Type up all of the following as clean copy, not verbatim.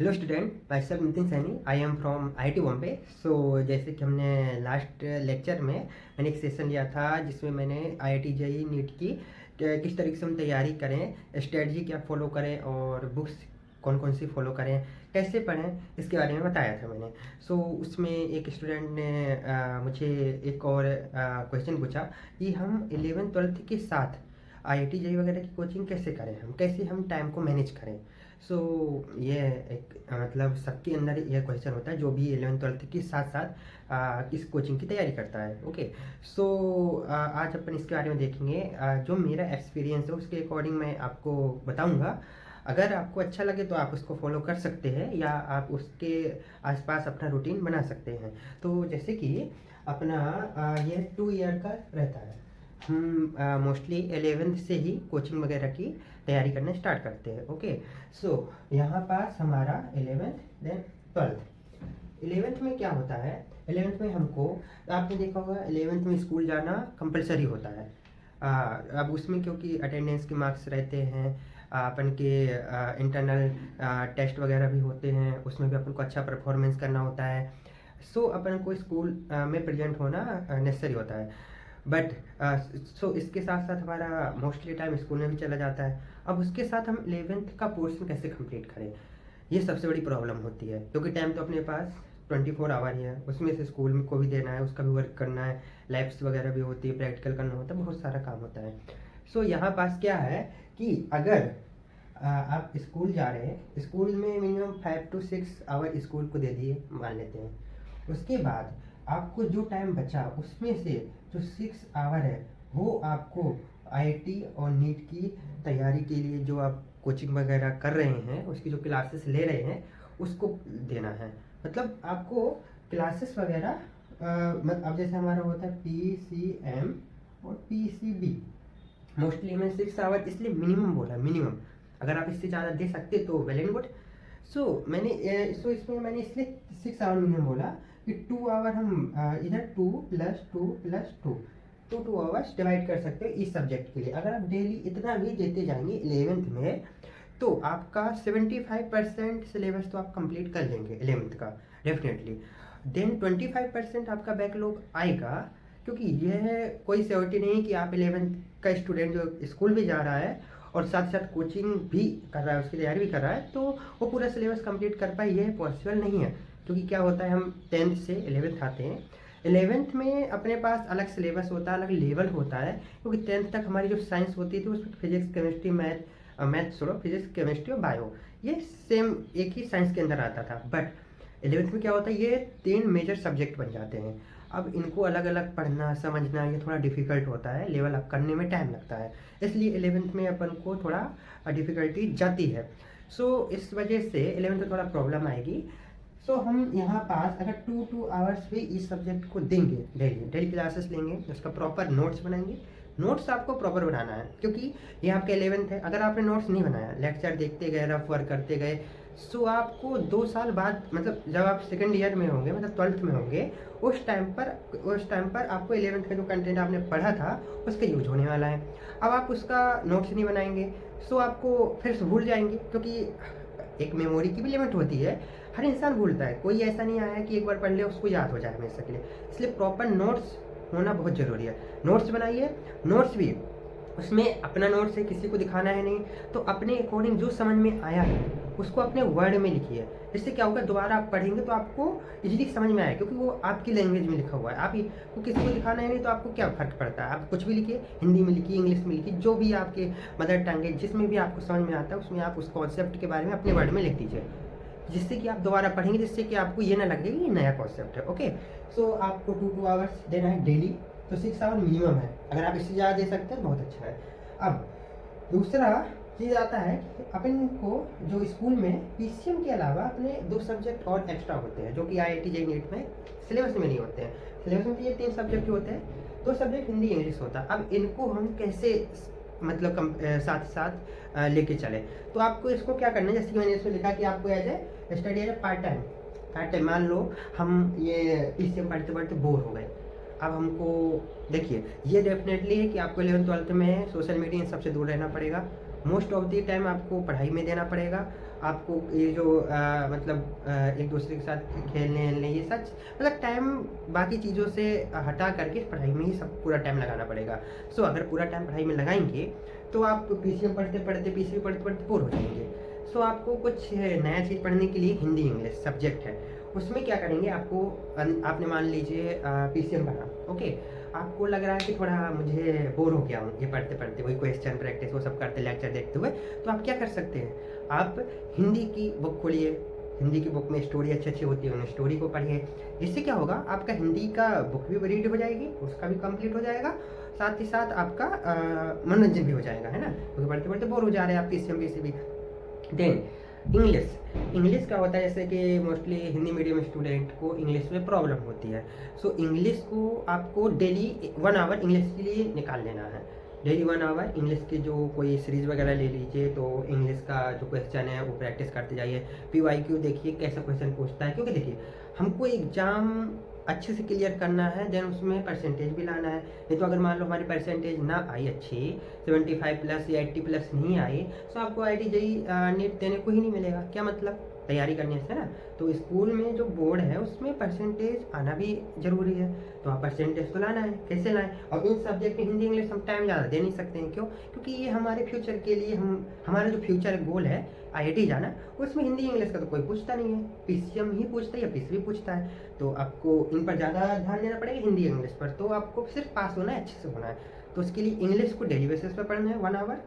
Hello student, myself Nitin Saini. I am from IIT Bombay. So जैसे कि हमने लास्ट लेक्चर में मैंने एक सेशन लिया था जिसमें मैंने IIT JEE नीट की किस तरीके से हम तैयारी करें, स्ट्रेटजी क्या फॉलो करें और बुक्स कौन कौन सी फॉलो करें, कैसे पढ़ें, इसके बारे में बताया था मैंने। सो उसमें एक स्टूडेंट ने मुझे एक और क्वेश्चन पूछा कि हम 11th-12th के साथ IIT JEE वगैरह की कोचिंग कैसे करें, कैसे हम टाइम को मैनेज करें। सो ये एक मतलब सबके अंदर ये क्वेश्चन होता है जो भी 11th-12th के साथ साथ इस कोचिंग की तैयारी करता है। ओके। सो आज अपन इसके बारे में देखेंगे। जो मेरा एक्सपीरियंस है उसके अकॉर्डिंग मैं आपको बताऊंगा। अगर आपको अच्छा लगे तो आप उसको फॉलो कर सकते हैं या आप उसके आसपास अपना रूटीन बना सकते हैं। तो जैसे कि अपना ये 2 ईयर का रहता है। हम मोस्टली 11th से ही कोचिंग वगैरह की तैयारी करना स्टार्ट करते हैं। ओके। सो यहाँ पास हमारा 11th देन 12th। 11th में क्या होता है, 11th में हमको आपने देखा होगा 11th में स्कूल जाना कंपलसरी होता है। अब उसमें क्योंकि अटेंडेंस के मार्क्स रहते हैं, अपन के इंटरनल टेस्ट वगैरह भी होते हैं, उसमें भी अपन को अच्छा परफॉर्मेंस करना होता है। सो अपन को स्कूल में प्रेजेंट होना नेसेसरी होता है। बट सो इसके साथ साथ हमारा मोस्टली टाइम स्कूल में भी चला जाता है। अब उसके साथ हम 11th का पोर्शन कैसे कंप्लीट करें, ये सबसे बड़ी प्रॉब्लम होती है। क्योंकि टाइम तो अपने पास 24 आवर ही है, उसमें से स्कूल में को भी देना है, उसका भी वर्क करना है, लैब्स वगैरह भी होती है, प्रैक्टिकल करना होता है, बहुत सारा काम होता है। सो यहाँ पास क्या है कि अगर आप स्कूल जा रहे हैं, स्कूल में मिनिमम 5 to 6 आवर स्कूल को दे दिए मान लेते हैं। उसके बाद आपको जो टाइम बचा उसमें से जो 6 आवर है वो आपको IIT और नीट की तैयारी के लिए जो आप कोचिंग वगैरह कर रहे हैं, उसकी जो क्लासेस ले रहे हैं उसको देना है। मतलब आपको क्लासेस वगैरह अब जैसे हमारा होता है PCM और PCB। मोस्टली मैं 6 आवर इसलिए मिनिमम बोला, मिनिमम। अगर आप इससे ज़्यादा दे सकते तो वेल एंड गुड। इसमें मैंने इसलिए 6 आवर मिनिमम बोला कि 2 आवर हम इधर 2 + 2 + 2 2 आवर्स डिवाइड कर सकते हैं इस सब्जेक्ट के लिए। अगर आप डेली इतना भी देते जाएंगे 11th में तो आपका 75% सिलेबस तो आप कंप्लीट कर लेंगे 11th का डेफिनेटली। देन 25% आपका बैकलॉग आएगा, क्योंकि यह कोई श्योरिटी नहीं कि आप 11th का स्टूडेंट जो स्कूल भी जा रहा है और साथ साथ कोचिंग भी कर रहा है, उसकी तैयारी भी कर रहा है, तो वो पूरा सिलेबस कंप्लीट कर पाए, यह पॉसिबल नहीं है। क्योंकि क्या होता है, हम 10th से 11th आते हैं। 11th में अपने पास अलग सिलेबस होता है, अलग लेवल होता है। क्योंकि 10th तक हमारी जो साइंस होती थी उसमें फिजिक्स केमिस्ट्री मैथ छोड़ो, फिजिक्स केमिस्ट्री और बायो ये सेम एक ही साइंस के अंदर आता था। बट 11th में क्या होता है, ये 3 मेजर सब्जेक्ट बन जाते हैं। अब इनको अलग अलग पढ़ना समझना ये थोड़ा डिफिकल्ट होता है, लेवल अप करने में टाइम लगता है, इसलिए 11th में अपन को थोड़ा डिफिकल्टी जाती है। सो इस वजह से 11th में थोड़ा प्रॉब्लम आएगी। सो हम यहाँ पास अगर 2 आवर्स भी इस सब्जेक्ट को देंगे, डेली डेली क्लासेस लेंगे, उसका प्रॉपर नोट्स बनाएंगे। नोट्स आपको प्रॉपर बनाना है, क्योंकि ये आपका 11th है। अगर आपने नोट्स नहीं बनाया, लेक्चर देखते गए, रफ वर्क करते गए, सो आपको 2 साल बाद मतलब जब आप सेकेंड ईयर में होंगे, मतलब 12th में होंगे, उस टाइम पर आपको 11th का जो कंटेंट आपने पढ़ा था उसका यूज होने वाला है। अब आप उसका नोट्स नहीं बनाएंगे सो आपको फिर से भूल जाएंगे, क्योंकि एक मेमोरी की भी लिमिट होती है। हर इंसान भूलता है, कोई ऐसा नहीं आया कि एक बार पढ़ ले उसको याद हो जाए हमेशा के लिए। इसलिए प्रॉपर नोट्स होना बहुत ज़रूरी है। नोट्स बनाइए, नोट्स भी उसमें अपना नोट्स है, किसी को दिखाना है नहीं, तो अपने अकॉर्डिंग जो समझ में आया है उसको अपने वर्ड में लिखिए। इससे क्या होगा, दोबारा आप पढ़ेंगे तो आपको इजीली समझ में आए, क्योंकि वो आपकी लैंग्वेज में लिखा हुआ है। आप को किसी को दिखाना है नहीं, तो आपको क्या फ़र्क पड़ता है, आप कुछ भी लिखिए, हिंदी में लिखिए, इंग्लिश में लिखिए, जो भी आपके मदर टंग है, जिसमें भी आपको समझ में आता है उसमें आप उस कॉन्सेप्ट के बारे में अपने वर्ड में लिख दीजिए, जिससे कि आप दोबारा पढ़ेंगे, जिससे कि आपको ये ना लगे कि ये नया कॉन्सेप्ट है। ओके। सो आपको 2 आवर्स देना है डेली, तो 6 आवर मिनिमम है। अगर आप इससे ज़्यादा दे सकते हैं बहुत अच्छा है। अब दूसरा चीज़ आता है कि अपन को जो स्कूल में PCM के अलावा अपने 2 सब्जेक्ट और एक्स्ट्रा होते हैं, जो कि IIT JEE नीट में सिलेबस में नहीं होते हैं। सिलेबस में तो ये 3 सब्जेक्ट होते हैं, 2 सब्जेक्ट हिंदी इंग्लिश होता है। अब इनको हम कैसे मतलब साथ साथ लेके चले, तो आपको इसको क्या करना है, जैसे कि मैंने इसमें लिखा कि आपको as a study as a part time मान लो हम ये PCM पढ़ते पढ़ते बोर हो गए। अब हमको देखिए, ये डेफिनेटली है कि आपको 11th-12th में सोशल मीडिया इन सबसे दूर रहना पड़ेगा। मोस्ट ऑफ द टाइम आपको पढ़ाई में देना पड़ेगा। आपको ये जो एक दूसरे के साथ खेलने वेलने ये सच मतलब टाइम बाकी चीज़ों से हटा करके पढ़ाई में ही सब पूरा टाइम लगाना पड़ेगा। सो अगर पूरा टाइम पढ़ाई में लगाएंगे तो आप पीसीएम पढ़ते पढ़ते पीसीएम पढ़ते पढ़ते बोर हो जाएंगे। सो आपको कुछ नया चीज़ पढ़ने के लिए हिंदी इंग्लिश सब्जेक्ट है, उसमें क्या करेंगे आपको आपने मान लीजिए पीसीएम पढ़ा, ओके, आपको लग रहा है कि थोड़ा मुझे बोर हो गया हूँ ये पढ़ते पढ़ते, वही क्वेश्चन प्रैक्टिस वो सब करते लेक्चर देखते हुए, तो आप क्या कर सकते हैं, आप हिंदी की बुक खोलिए, हिंदी की बुक में स्टोरी अच्छी अच्छी होती है, उन स्टोरी को पढ़िए। इससे क्या होगा, आपका हिंदी का बुक भी रीड हो जाएगी, उसका भी कंप्लीट हो जाएगा, साथ ही साथ आपका मनोरंजन भी हो जाएगा, है ना, क्योंकि पढ़ते पढ़ते बोर हो जा रहे हैं आप पीसीएम से भी। देन इंग्लिश, इंग्लिश क्या होता है, जैसे कि मोस्टली हिंदी मीडियम स्टूडेंट को इंग्लिश में प्रॉब्लम होती है। सो इंग्लिश को आपको डेली 1 आवर इंग्लिश के लिए निकाल लेना है। डेली 1 आवर इंग्लिश की जो कोई सीरीज़ वगैरह ले लीजिए, तो इंग्लिश का जो क्वेश्चन है वो प्रैक्टिस करते जाइए। PYQ देखिए कैसा क्वेश्चन पूछता है, क्योंकि देखिए हमको एग्ज़ाम अच्छे से क्लियर करना है, देन उसमें परसेंटेज भी लाना है। नहीं तो अगर मान लो हमारी परसेंटेज ना आई अच्छी 75 प्लस या 80 प्लस नहीं आई, तो आपको IIT JEE नीट देने को ही नहीं मिलेगा। क्या मतलब, तैयारी करने से ना, तो स्कूल में जो बोर्ड है उसमें परसेंटेज आना भी ज़रूरी है, तो आप परसेंटेज तो लाना है, कैसे लाएं। और इन सब्जेक्ट में हिंदी इंग्लिश हम टाइम ज़्यादा दे नहीं सकते हैं, क्यों, क्योंकि ये हमारे फ्यूचर के लिए हमारा जो फ्यूचर गोल है IIT जाना, उसमें हिंदी इंग्लिश का तो कोई पूछता नहीं है, पीसीएम ही पूछता है या पीसीबी पूछता है। तो आपको इन पर ज़्यादा ध्यान देना पड़ेगा, हिंदी इंग्लिश पर। तो आपको सिर्फ पास होना है, अच्छे से होना है, तो उसके लिए इंग्लिश को डेली बेसिस पर पढ़ना है 1 आवर।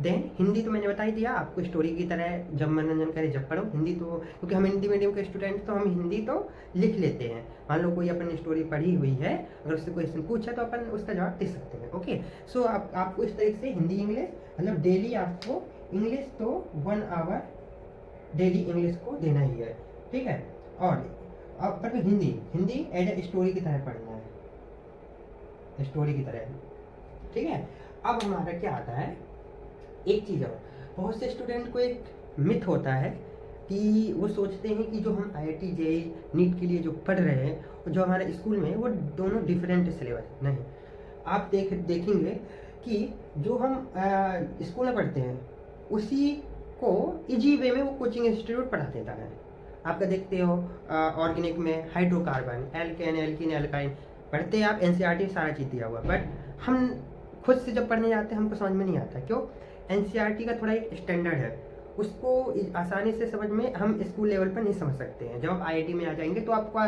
देन हिंदी तो मैंने बता ही दिया आपको, स्टोरी की तरह जब मनोरंजन करे जब पढ़ो। हिंदी तो क्योंकि हम हिंदी मीडियम के स्टूडेंट, तो हम हिंदी तो लिख लेते हैं। मान लो कोई अपन स्टोरी पढ़ी हुई है, अगर उससे क्वेश्चन पूछा तो अपन उसका जवाब दे सकते हैं, ओके। सो आपको इस तरीके से हिंदी इंग्लिश मतलब डेली आपको इंग्लिश तो 1 आवर डेली इंग्लिश को देना ही है, ठीक है। और अब पर हिंदी एज ए स्टोरी की तरह पढ़ना है, स्टोरी की तरह, ठीक है। अब हमारा क्या आता है, एक चीज़ और, बहुत से स्टूडेंट को एक मिथ होता है कि वो सोचते हैं कि जो हम IIT JEE नीट के लिए जो पढ़ रहे हैं और जो हमारे स्कूल में, वो दोनों डिफरेंट सिलेबस नहीं। आप देखेंगे कि जो हम स्कूल में पढ़ते हैं उसी को इजी वे में वो कोचिंग इंस्टीट्यूट पढ़ा देता है। आपका देखते हो ऑर्गेनिक में हाइड्रोकार्बन, एल्केन, एल्कीन, एल्काइन पढ़ते हैं आप, NCERT सारा चीज़ दिया हुआ, बट हम खुद से जब पढ़ने जाते हैं हमको समझ में नहीं आता, क्यों, NCERT का थोड़ा एक स्टैंडर्ड है, उसको आसानी से समझ में हम स्कूल लेवल पर नहीं समझ सकते हैं। जब आप IIT में आ जाएंगे तो आपको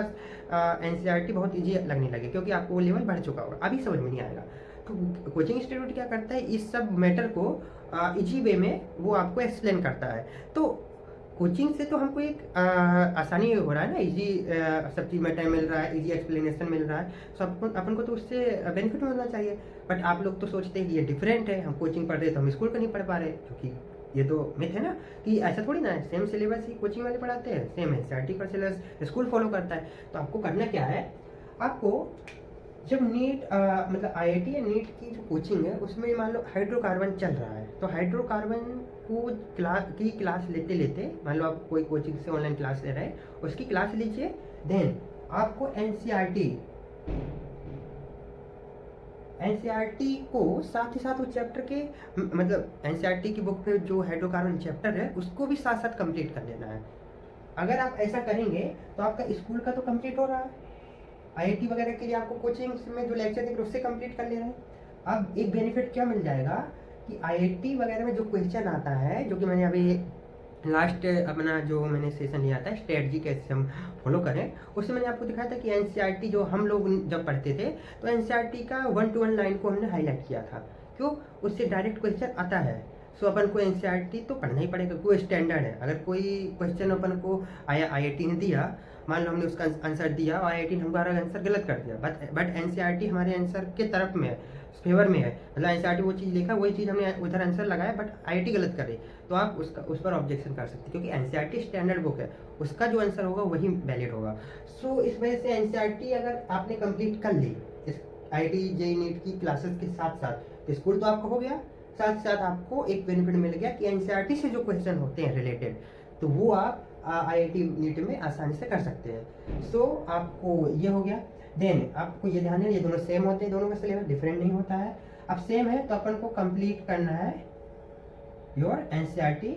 NCERT बहुत ईजी लगने लगे, क्योंकि आपको वो लेवल बढ़ चुका होगा, अभी समझ में नहीं आएगा। तो कोचिंग इंस्टीट्यूट क्या करता है, इस सब मैटर को ईजी वे में वो आपको एक्सप्लेन करता है। तो कोचिंग से तो हमको एक आसानी हो रहा है ना, इजी सब चीज़ में टाइम मिल रहा है, इजी एक्सप्लेनेशन मिल रहा है, सब अपन को तो उससे बेनिफिट मिलना चाहिए। बट आप लोग तो सोचते हैं कि ये डिफरेंट है, हम कोचिंग पढ़ रहे तो हम स्कूल का नहीं पढ़ पा रहे, क्योंकि ये तो मिथ है ना कि ऐसा थोड़ी ना है, सेम सिलेबस ही कोचिंग वाले पढ़ाते हैं, सेम है NCERT का सिलेबस स्कूल फॉलो करता है। तो आपको करना क्या है, आपको जब नीट IIT या नीट की जो कोचिंग है उसमें मान लो हाइड्रोकार्बन चल रहा है, तो हाइड्रोकार्बन को क्लास लेते लेते, मान लो आप कोई कोचिंग से ऑनलाइन क्लास ले रहे हैं, उसकी क्लास लीजिए, देन आपको NCERT को साथ ही साथ उस चैप्टर के NCERT की बुक में जो हाइड्रोकार्बन चैप्टर है उसको भी साथ साथ कंप्लीट कर लेना है। अगर आप ऐसा करेंगे तो आपका स्कूल का तो कंप्लीट हो रहा है, IIT वगैरह के लिए आपको कोचिंग में जो लेक्चर देख रहे उससे कंप्लीट कर ले रहे हैं। अब एक बेनिफिट क्या मिल जाएगा कि IIT वगैरह में जो क्वेश्चन आता है, जो कि मैंने अभी लास्ट अपना जो मैंने सेशन लिया था स्ट्रेटजी कैसे हम फॉलो करें, उससे मैंने आपको दिखाया था कि NCERT जो हम लोग जब पढ़ते थे तो NCERT का 1 to 1 लाइन को हमने हाईलाइट किया था, क्यों, उससे डायरेक्ट क्वेश्चन आता है। सो अपन को NCERT तो पढ़ना ही पड़ेगा, कोई स्टैंडर्ड है। अगर कोई क्वेश्चन अपन को IIT ने दिया, मान लो हमने उसका आंसर दिया और IIT ने हमारा आंसर गलत कर दिया, बट NCERT हमारे आंसर के तरफ में है, फेवर में है, मतलब NCERT वो चीज़ लिखा, वही चीज़ हमने उधर आंसर लगाया, बट IIT गलत कर रही, तो आप उस पर ऑब्जेक्शन कर सकते, क्योंकि NCERT स्टैंडर्ड बुक है, उसका जो आंसर होगा वही वैलिड होगा। सो इस वजह से NCERT अगर आपने कंप्लीट कर ली इस IIT JEE नीट की क्लासेस के साथ साथ, तो स्कूल तो आपका हो गया, साथ साथ आपको एक बेनिफिट मिल गया कि NCERT से जो क्वेश्चन होते हैं रिलेटेड, तो वो आप IIT नीट में आसानी से कर सकते हैं। सो आपको ये हो गया। देन आपको ये ध्यान है, ये दोनों सेम होते हैं, दोनों का सिलेबस डिफरेंट नहीं होता है। अब सेम है तो अपन को कंप्लीट करना है योर एनसीईआरटी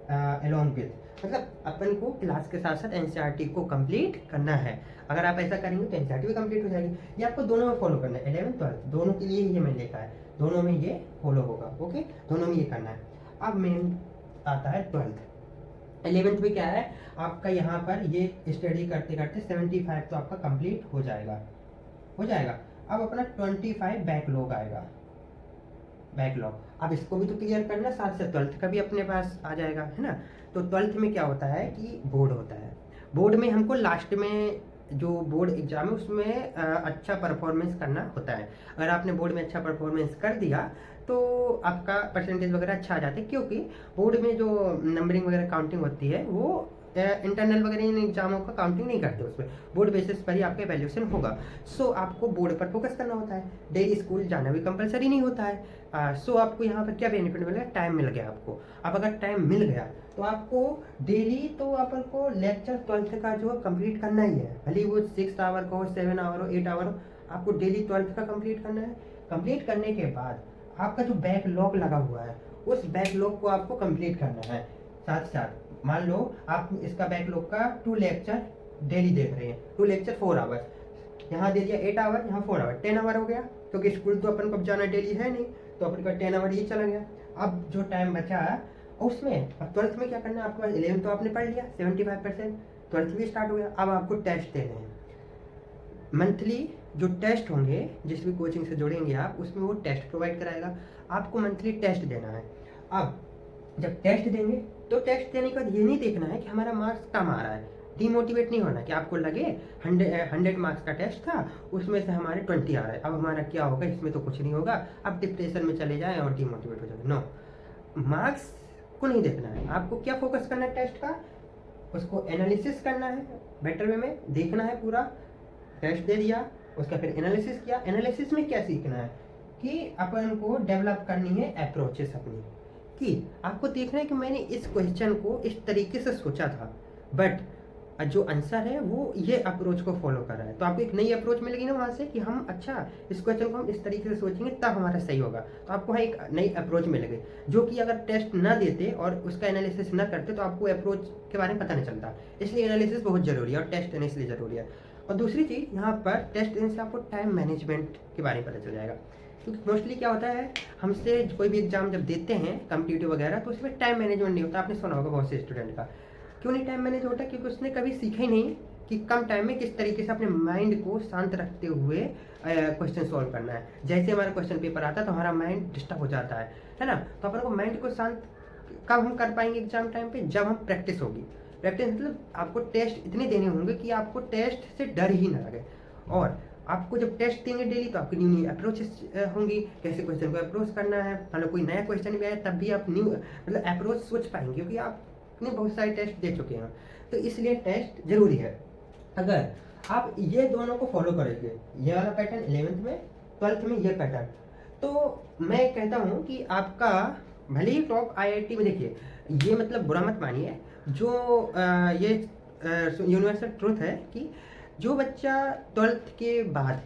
अलोंग विद, मतलब अपन को क्लास के साथ साथ एनसीईआरटी को कंप्लीट करना है। अगर आप ऐसा करेंगे तो एनसीईआरटी भी कंप्लीट हो जाएगी। ये आपको दोनों में फॉलो करना है, 11th 12th दोनों के लिए ये मैंने लिखा है, दोनों में ये फॉलो होगा। ओके, दोनों में ये करना है। अब मेन आता है 12th। 11th में क्या है आपका, यहाँ पर ये स्टडी करते करते 75 तो आपका कंप्लीट हो जाएगा, हो जाएगा। अब अपना 25 बैकलॉग आएगा, बैकलॉग। अब इसको भी तो क्लियर करना, साथ से 12th का भी अपने पास आ जाएगा, है ना। तो 12th में क्या होता है कि बोर्ड होता है। बोर्ड में हमको लास्ट में जो बोर्ड एग्जाम है उसमें अच्छा परफॉर्मेंस करना होता है। अगर आपने बोर्ड में अच्छा परफॉर्मेंस कर दिया तो आपका परसेंटेज वगैरह अच्छा आ जाता है, क्योंकि बोर्ड में जो नंबरिंग वगैरह काउंटिंग होती है वो इंटरनल वगैरह इन एग्जामों का काउंटिंग नहीं करते, उसमें बोर्ड बेसिस पर ही आपका वैल्यूएशन होगा। सो आपको बोर्ड पर फोकस करना होता है, डेली स्कूल जाना भी कंपलसरी नहीं होता है। सो आपको यहाँ पर क्या बेनिफिट मिलेगा, टाइम मिल गया आपको। अब अगर टाइम मिल गया तो आपको डेली तो अपन को लेक्चर 12th का जो है कंप्लीट करना ही है, भले वो 6 आवर का हो, 7 आवर हो, 8 आवर हो, आपको डेली 12th का कंप्लीट करना है। कंप्लीट करने के बाद आपका जो बैकलॉग लगा हुआ है उस बैकलॉग को आपको कंप्लीट करना है। साथ साथ मान लो आप इसका बैकलॉग का 2 लेक्चर डेली देख रहे हैं, 2 लेक्चर 4 आवर, यहाँ दे दिया 8 आवर, यहाँ 4 आवर, 10 आवर हो गया, क्योंकि स्कूल तो अपन को जाना डेली है नहीं, तो अपन का 10 आवर ये चला गया। अब जो टाइम बचा उसमें अब 12th में क्या करना है, आपके पास 11 तो आपने पढ़ लिया 75%, 12th भी स्टार्ट हो गया। अब आपको टेस्ट देने हैं, मंथली जो टेस्ट होंगे, जिस भी कोचिंग से जुड़ेंगे आप, उसमें वो टेस्ट प्रोवाइड कराएगा, आपको मंथली टेस्ट देना है। अब जब टेस्ट देंगे तो टेस्ट देने के बाद ये नहीं देखना है कि हमारा मार्क्स कम आ रहा है, डिमोटिवेट नहीं होना कि आपको लगे 100 मार्क्स का टेस्ट था उसमें से हमारे 20 आ रहा है, अब हमारा क्या होगा, इसमें तो कुछ नहीं होगा, अब डिप्रेशन में चले जाएं और डिमोटिवेट हो जाए। नो, मार्क्स को नहीं देखना है, आपको क्या फोकस करना है, टेस्ट का, उसको एनालिसिस करना है, बेटर वे में देखना है पूरा। टेस्ट दे दिया, उसका फिर एनालिसिस किया। एनालिसिस में क्या सीखना है कि अपन को डेवलप करनी है अप्रोचेस अपनी, कि आपको देखना है कि मैंने इस क्वेश्चन को इस तरीके से सोचा था, बट जो आंसर है वो ये अप्रोच को फॉलो कर रहा है। तो आपको एक नई अप्रोच मिलेगी ना वहाँ से कि हम अच्छा इस क्वेश्चन को हम इस तरीके से सोचेंगे तब हमारा सही होगा। तो आपको वहाँ एक नई अप्रोच मिलेगी, जो कि अगर टेस्ट ना देते और उसका एनालिसिस ना करते तो आपको अप्रोच के बारे में पता नहीं चलता। इसलिए एनालिसिस बहुत जरूरी है और टेस्ट देने इसलिए ज़रूरी है। और दूसरी चीज़, यहाँ पर टेस्ट देने से आपको टाइम मैनेजमेंट के बारे में पता चल जाएगा, क्योंकि मोस्टली क्या होता है, हमसे कोई भी एग्जाम जब देते हैं कॉम्पिटिटिव वगैरह तो उसमें टाइम मैनेजमेंट नहीं होता। आपने सुना होगा बहुत से स्टूडेंट का, क्यों नहीं टाइम मैनेज होता, क्योंकि उसने कभी सीखा ही नहीं कि कम टाइम में किस तरीके से अपने माइंड को शांत रखते हुए क्वेश्चन सॉल्व करना है। जैसे हमारा क्वेश्चन पेपर आता है तो हमारा माइंड डिस्टर्ब हो जाता है ना। तो अपन को माइंड को शांत कब हम कर पाएंगे एग्जाम टाइम पे, जब हम प्रैक्टिस होगी। प्रैक्टिस मतलब आपको टेस्ट इतने देने होंगे कि आपको टेस्ट से डर ही ना लगे। और आपको जब टेस्ट देंगे डेली तो आपकी न्यू न्यू अप्रोचेस होंगी, कैसे क्वेश्चन को अप्रोच करना है। मतलब कोई नया क्वेश्चन भी आए तब भी आप न्यू मतलब अप्रोच सोच पाएंगे, क्योंकि आपने बहुत सारे टेस्ट दे चुके हैं। तो इसलिए टेस्ट जरूरी है। अगर आप ये दोनों को फॉलो करेंगे, ये वाला पैटर्न 11th में, 12th में ये पैटर्न, तो मैं कहता हूँ कि आपका भले ही टॉप IIT में, देखिए ये मतलब बुरा मत मानिए, जो ये यूनिवर्सल ट्रूथ है कि जो बच्चा 12th के बाद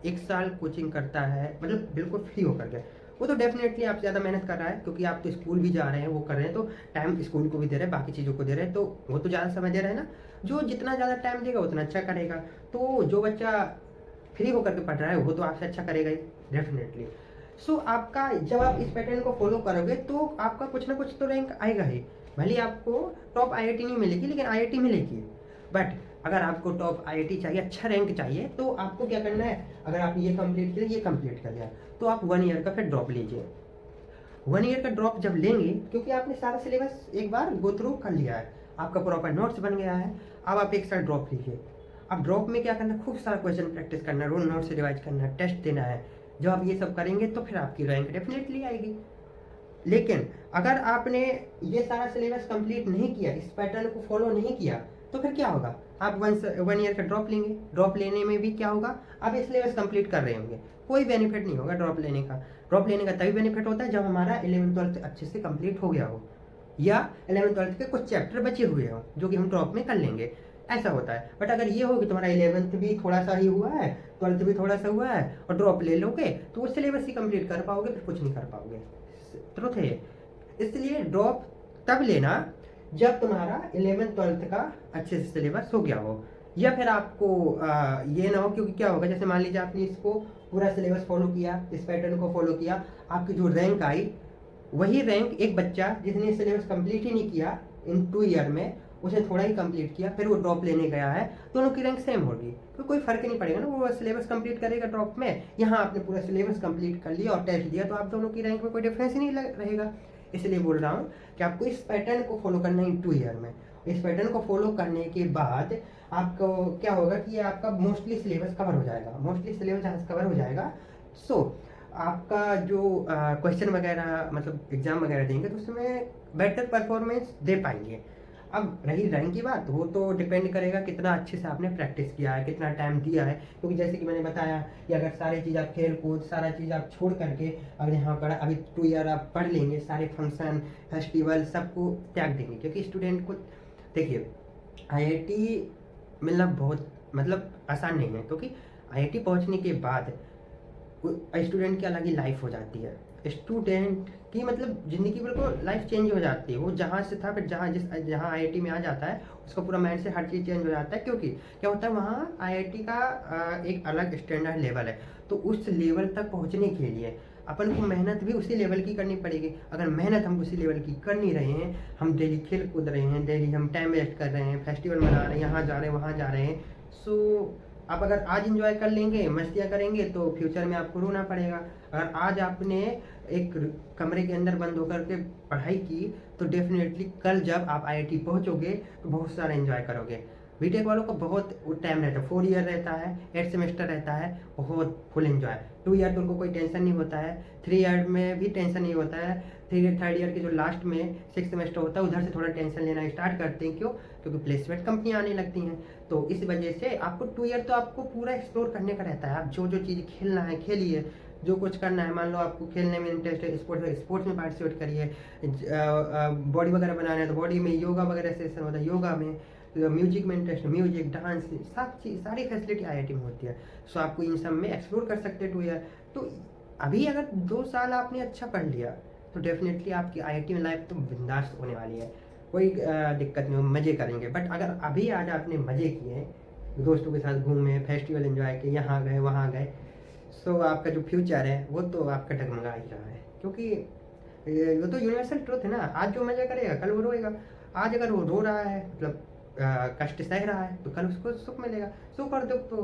1 साल कोचिंग करता है, मतलब बिल्कुल फ्री होकर के, वो तो डेफिनेटली आपसे ज़्यादा मेहनत कर रहा है, क्योंकि आप तो स्कूल भी जा रहे हैं, वो कर रहे हैं, तो टाइम स्कूल को भी दे रहे हैं, बाकी चीज़ों को दे रहे हैं, तो वो तो ज़्यादा समय दे रहे हैं ना। जो जितना ज़्यादा टाइम देगा उतना अच्छा करेगा। तो जो बच्चा फ्री होकर के पढ़ रहा है वो तो आपसे अच्छा करेगा ही डेफिनेटली। सो आपका जब आप इस पैटर्न को फॉलो करोगे तो आपका कुछ ना कुछ तो रैंक आएगा ही। भले आपको टॉप IIT नहीं मिलेगी, लेकिन IIT मिलेगी। बट अगर आपको टॉप IIT चाहिए, अच्छा रैंक चाहिए, तो आपको क्या करना है, अगर आप ये कंप्लीट किया, ये कंप्लीट कर लिया, तो आप 1 ईयर का फिर ड्रॉप लीजिए। 1 ईयर का ड्रॉप जब लेंगे, क्योंकि आपने सारा सिलेबस एक बार गो थ्रू कर लिया है, आपका प्रॉपर नोट्स बन गया है, अब आप एक साल ड्रॉप लीजिए। अब ड्रॉप में क्या करना है, खूब सारा क्वेश्चन प्रैक्टिस करना है, रोल नोट से रिवाइज करना है, टेस्ट देना है। जब आप ये सब करेंगे तो फिर आपकी रैंक डेफिनेटली आएगी। लेकिन अगर आपने ये सारा सिलेबस कंप्लीट नहीं किया, इस पैटर्न को फॉलो नहीं किया, तो फिर क्या होगा, आप 1 ईयर का ड्रॉप लेंगे। ड्रॉप लेने में भी क्या होगा, आप ये सिलेबस कंप्लीट कर रहे होंगे, कोई बेनिफिट नहीं होगा ड्रॉप लेने का। ड्रॉप लेने का तभी बेनिफिट होता है जब हमारा 11th 12th अच्छे से कंप्लीट हो गया हो, या 11th 12th के कुछ चैप्टर बचे हुए हो जो कि हम ड्रॉप में कर लेंगे, ऐसा होता है। बट अगर ये हो कि तुम्हारा 11th भी थोड़ा सा ही हुआ है, 12th भी थोड़ा सा हुआ है और ड्रॉप ले लोगे, तो वो सिलेबस ही कंप्लीट कर पाओगे, फिर कुछ नहीं कर पाओगे। ट्रुथ है। इसलिए ड्रॉप तब लेना जब तुम्हारा 11th-12th का अच्छे से सिलेबस हो गया हो, या फिर आपको ये ना हो, क्योंकि क्या होगा, जैसे मान लीजिए आपने इसको पूरा सिलेबस फॉलो किया, इस पैटर्न को फॉलो किया, आपकी जो रैंक आई वही रैंक एक बच्चा जिसने सिलेबस कंप्लीट ही नहीं किया इन 2 ईयर में, उसने थोड़ा ही कंप्लीट किया, फिर वो ड्रॉप लेने गया है, दोनों की रैंक सेम होगी, तो कोई फर्क नहीं पड़ेगा ना, वो सिलेबस कंप्लीट करेगा ड्रॉप में, यहाँ आपने पूरा सिलेबस कंप्लीट कर लिया और टेस्ट दिया, तो आप दोनों की रैंक में कोई डिफरेंस ही नहीं रहेगा। इसलिए बोल रहा हूँ कि आपको इस पैटर्न को फॉलो करना है इन 2 ईयर में। इस पैटर्न को फॉलो करने के बाद आपको क्या होगा कि ये आपका मोस्टली सिलेबस कवर हो जाएगा, मोस्टली सिलेबस जहाँ से कवर हो जाएगा, सो आपका जो क्वेश्चन वगैरह मतलब एग्जाम वगैरह देंगे तो उसमें बेटर परफॉर्मेंस दे पाएंगे। अब रही रैंक की बात, वो तो डिपेंड करेगा कितना अच्छे से आपने प्रैक्टिस किया है, कितना टाइम दिया है, क्योंकि जैसे कि मैंने बताया कि अगर सारी चीज़ आप खेल कूद सारा चीज़ आप छोड़ करके अगर यहाँ पर अभी 2 ईयर आप पढ़ लेंगे, सारे फंक्शन फेस्टिवल सबको त्याग देंगे, क्योंकि स्टूडेंट को देखिए आईआईटी मिलना बहुत मतलब आसान नहीं है, क्योंकि आईआईटी पहुँचने के बाद स्टूडेंट की अलग ही लाइफ हो जाती है, स्टूडेंट की मतलब ज़िंदगी बिल्कुल लाइफ चेंज हो जाती है, वो जहाँ से था फिर जहाँ आईआईटी में आ जाता है उसका पूरा माइंड से हर चीज़ चेंज हो जाता है, क्योंकि क्या होता है वहाँ आईआईटी का एक अलग स्टैंडर्ड लेवल है, तो उस लेवल तक पहुँचने के लिए अपन को मेहनत भी उसी लेवल की करनी पड़ेगी। अगर मेहनत हम उसी लेवल की कर नहीं रहे हैं, हम डेली खेल कूद रहे हैं, डेली हम टाइम वेस्ट कर रहे हैं, फेस्टिवल मना रहे हैं, यहाँ जा रहे हैं वहाँ जा रहे हैं, सो आप अगर आज इंजॉय कर लेंगे मस्तियाँ करेंगे तो फ्यूचर में आपको रोना पड़ेगा। अगर आज आपने एक कमरे के अंदर बंद होकर के पढ़ाई की तो डेफिनेटली कल जब आप आईआईटी पहुंचोगे तो बहुत सारा एंजॉय करोगे। बीटेक वालों को बहुत टाइम रहता है, 4 ईयर रहता है, 8 सेमेस्टर रहता है, बहुत फुल एंजॉय। 2 ईयर तो उनको कोई टेंशन नहीं होता है, 3 ईयर में भी टेंशन नहीं होता है, 3rd ईयर के जो लास्ट में 6 सेमेस्टर होता है उधर से थोड़ा टेंशन लेना स्टार्ट करते हैं। क्यों? क्योंकि प्लेसमेंट कंपनियाँ आने लगती हैं, तो इस वजह से आपको 2 ईयर तो आपको पूरा एक्सप्लोर करने का रहता है। आप जो जो चीज़ खेलना है खेलिए, जो कुछ करना है, मान लो आपको खेलने में इंटरेस्ट है, स्पोर्ट्स में पार्टिसिपेट करिए, बॉडी वगैरह बनाना है तो बॉडी में, योगा वगैरह सेशन होता है योगा में, म्यूजिक में इंटरेस्ट है म्यूजिक, डांस, सब चीज़ सारी फैसिलिटी आईआईटी में होती है, सो आपको इन सब में एक्सप्लोर कर सकते हैं 2 ईयर। तो अभी अगर 2 साल आपने अच्छा पढ़ लिया तो डेफिनेटली आपकी आईआईटी में लाइफ तो बिंदास होने वाली है, कोई दिक्कत नहीं हो, मज़े करेंगे। बट अगर अभी आज आपने मज़े किए, दोस्तों के साथ घूमे, फेस्टिवल एंजॉय किए, यहाँ गए वहाँ गए, सो आपका जो फ्यूचर है वो तो आपका डगमगा ही रहा है, क्योंकि वो तो यूनिवर्सल ट्रुथ है ना। आज जो मज़ा करेगा कल वो रोएगा, आज अगर वो रो रहा है मतलब कष्ट सह रहा है तो कल उसको सुख मिलेगा। सुख और दुख तो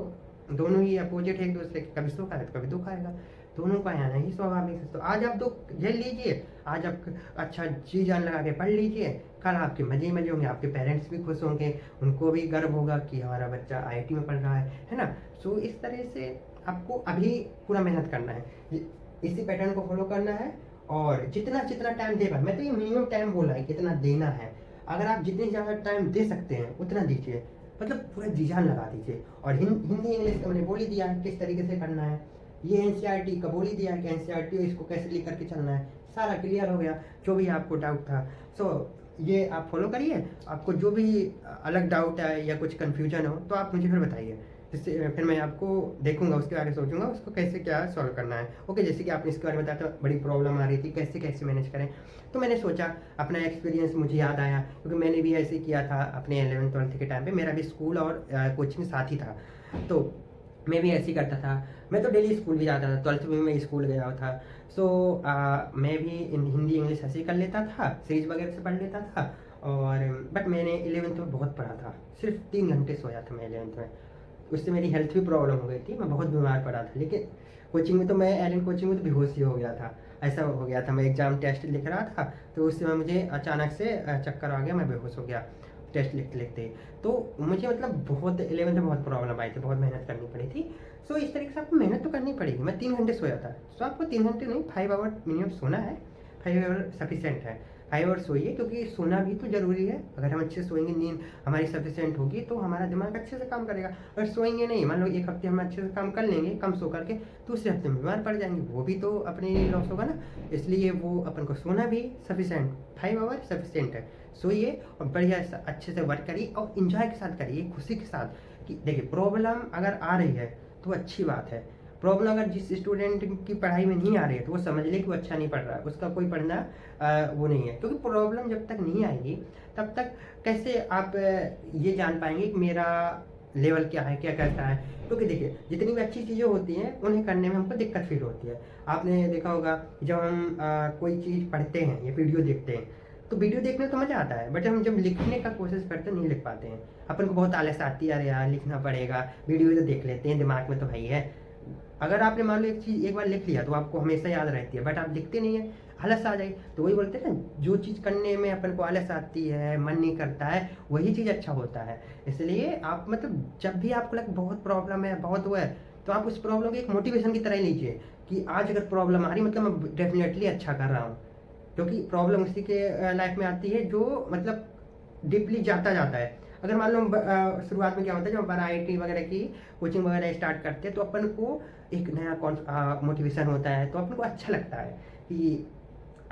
दोनों ही अपोजिट है एक दूसरे के, कभी सुख आएगा तो कभी दुख आएगा, दोनों का आना ही स्वाभाविक है। तो आज आप दुख झेल लीजिए, आज आप अच्छा जी जान लगा के पढ़ लीजिए, कल आपके मजे मजे होंगे, आपके पेरेंट्स भी खुश होंगे, उनको भी गर्व होगा कि हमारा बच्चा आईआईटी में पढ़ रहा है ना। सो इस तरह से आपको अभी पूरा मेहनत करना है, इसी पैटर्न को फॉलो करना है, और जितना जितना टाइम दे पाए, मैं तो ये मिनिमम टाइम बोला है कितना देना है, अगर आप जितने ज़्यादा टाइम दे सकते हैं उतना दीजिए, मतलब पूरा जी जान लगा दीजिए। और हिंदी इंग्लिश का मैंने बोल ही दिया है किस तरीके से करना है, ये एनसीईआरटी का बोल ही दिया है कि एनसीईआरटी इसको कैसे लिख करके चलना है, सारा क्लियर हो गया जो भी आपको डाउट था। सो ये आप फॉलो करिए, आपको जो भी अलग डाउट है या कुछ कन्फ्यूजन हो तो आप मुझे फिर बताइए, जिससे फिर मैं आपको देखूंगा, उसके बारे में सोचूंगा उसको कैसे क्या सॉल्व करना है। ओके, जैसे कि आपने इसके बारे में बताया था बड़ी प्रॉब्लम आ रही थी, कैसे कैसे मैनेज करें, तो मैंने सोचा अपना एक्सपीरियंस मुझे याद आया, क्योंकि मैंने भी ऐसे किया था अपने 11th-12th के टाइम पे, मेरा भी स्कूल और कोचिंग साथ ही था, तो मैं भी ऐसे ही करता था। मैं तो डेली स्कूल भी जाता था, 12th में मैं स्कूल गया था। सो मैं भी हिंदी इंग्लिश ऐसे ही कर लेता था, सीरीज वगैरह से पढ़ लेता था। और बट मैंने 11th में बहुत पढ़ा था, सिर्फ 3 घंटे सोया था मैं 11th में, उससे मेरी हेल्थ भी प्रॉब्लम हो गई थी, मैं बहुत बीमार पड़ा था। लेकिन कोचिंग में तो मैं एलियन कोचिंग में तो बेहोश ही हो गया था, ऐसा हो गया था। मैं एग्ज़ाम टेस्ट लिख रहा था तो उस समय मुझे अचानक से चक्कर आ गया, मैं बेहोश हो गया टेस्ट लिखते लिखते। तो मुझे मतलब बहुत 11th में बहुत प्रॉब्लम आई थी, बहुत मेहनत करनी पड़ी थी। सो इस तरीके से आपको मेहनत तो करनी पड़ेगी। मैं 3 घंटे सोया था, सो आपको 3 घंटे नहीं 5 आवर मिनिमम सोना है, 5 आवर सफिशेंट है। 5 आवर सोइए, क्योंकि सोना भी तो ज़रूरी है। अगर हम अच्छे सोएंगे, नींद हमारी सफिशेंट होगी तो हमारा दिमाग अच्छे से काम करेगा। अगर सोएंगे नहीं, मान लो 1 हफ्ते हम अच्छे से काम कर लेंगे कम सो करके, दूसरे हफ्ते में बीमार पड़ जाएंगे, वो भी तो अपने लिए लॉस होगा ना। इसलिए वो अपन को सोना भी सफिशेंट, 5 आवर सफिशेंट है। सोइए और बढ़िया अच्छे से वर्क करिए और इंजॉय के साथ करिए, खुशी के साथ। कि देखिए प्रॉब्लम अगर आ रही है तो अच्छी बात है, प्रॉब्लम अगर जिस स्टूडेंट की पढ़ाई में नहीं आ रही है तो वो समझ ले कि वो अच्छा नहीं पढ़ रहा है, उसका कोई पढ़ना वो नहीं है, क्योंकि प्रॉब्लम जब तक नहीं आएगी तब तक कैसे आप ये जान पाएंगे कि मेरा लेवल क्या है, क्या करता है। क्योंकि देखिए जितनी भी अच्छी चीज़ें होती हैं उन्हें करने में हमको दिक्कत फील होती है। आपने देखा होगा जब हम कोई चीज़ पढ़ते हैं या वीडियो देखते हैं तो वीडियो देखने में तो मज़ा आता है, बट हम जब लिखने का कोशिश करते हैं नहीं लिख पाते हैं। अपन को बहुत आलस आती है, अरे यार लिखना पड़ेगा, वीडियो तो देख लेते हैं, दिमाग में तो भाई है। अगर आपने मान लो एक चीज़ एक बार लिख लिया तो आपको हमेशा याद रहती है, बट आप लिखते नहीं है, आलस आ जाए। तो वही बोलते हैं ना, जो चीज़ करने में अपन को आलस आती है, मन नहीं करता है, वही चीज़ अच्छा होता है। इसलिए आप मतलब जब भी आपको लगे बहुत प्रॉब्लम है, बहुत वो है, तो आप उस प्रॉब्लम को एक मोटिवेशन की तरह ही लीजिए कि आज अगर प्रॉब्लम आ रही मतलब मैं डेफिनेटली अच्छा कर रहा हूँ। क्योंकि प्रॉब्लम उसी के लाइफ में आती है जो मतलब डीपली जाता है। अगर मान लो शुरुआत में क्या होता है, जब अपन आईआईटी वगैरह की कोचिंग वगैरह स्टार्ट करते हैं तो अपन को एक नया मोटिवेशन होता है, तो अपन को अच्छा लगता है कि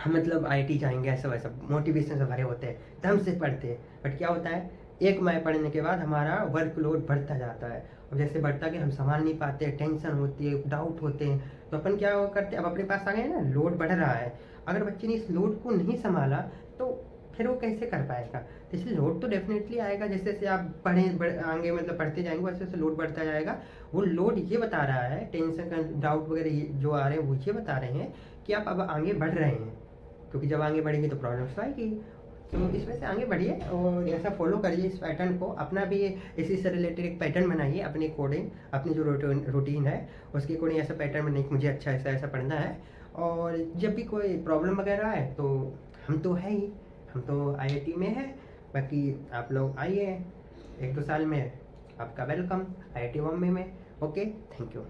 हम मतलब आईआईटी जाएंगे, ऐसा वैसा मोटिवेशन से भरे होते हैं, दम से पढ़ते हैं। बट क्या होता है, एक माह पढ़ने के बाद हमारा वर्कलोड बढ़ता जाता है, और जैसे बढ़ता कि हम संभाल नहीं पाते, टेंशन होती है, डाउट होते हैं, तो अपन क्या करते हैं, अब अपने पास आ गए ना, लोड बढ़ रहा है, अगर बच्चे ने इस लोड को नहीं संभाला तो फिर वो कैसे कर पाएगा। तो इसलिए लोड तो डेफिनेटली आएगा, जैसे जैसे आप आगे मतलब पढ़ते जाएंगे वैसे वैसे लोड बढ़ता जाएगा। वो लोड ये बता रहा है, टेंशन का डाउट वगैरह जो आ रहे हैं वो ये बता रहे हैं कि आप अब आगे बढ़ रहे हैं, क्योंकि जब आगे बढ़ेंगे तो प्रॉब्लम्स तो आएगी। तो इस वजह से आगे बढ़िए और ऐसा फॉलो करिए इस पैटर्न को, अपना भी इसी से रिलेटेड एक पैटर्न बनाइए अपने अकॉर्डिंग, अपनी जो रूटीन है उसके अकॉर्डिंग ऐसा पैटर्न बनाइए कि मुझे अच्छा ऐसा ऐसा पढ़ना है। और जब भी कोई प्रॉब्लम वगैरह आए तो हम तो है ही, हम तो आईआईटी में है, बाकी आप लोग आइए 1-2 साल में, आपका वेलकम आईआईटी बॉम्बे में। Okay, thank you.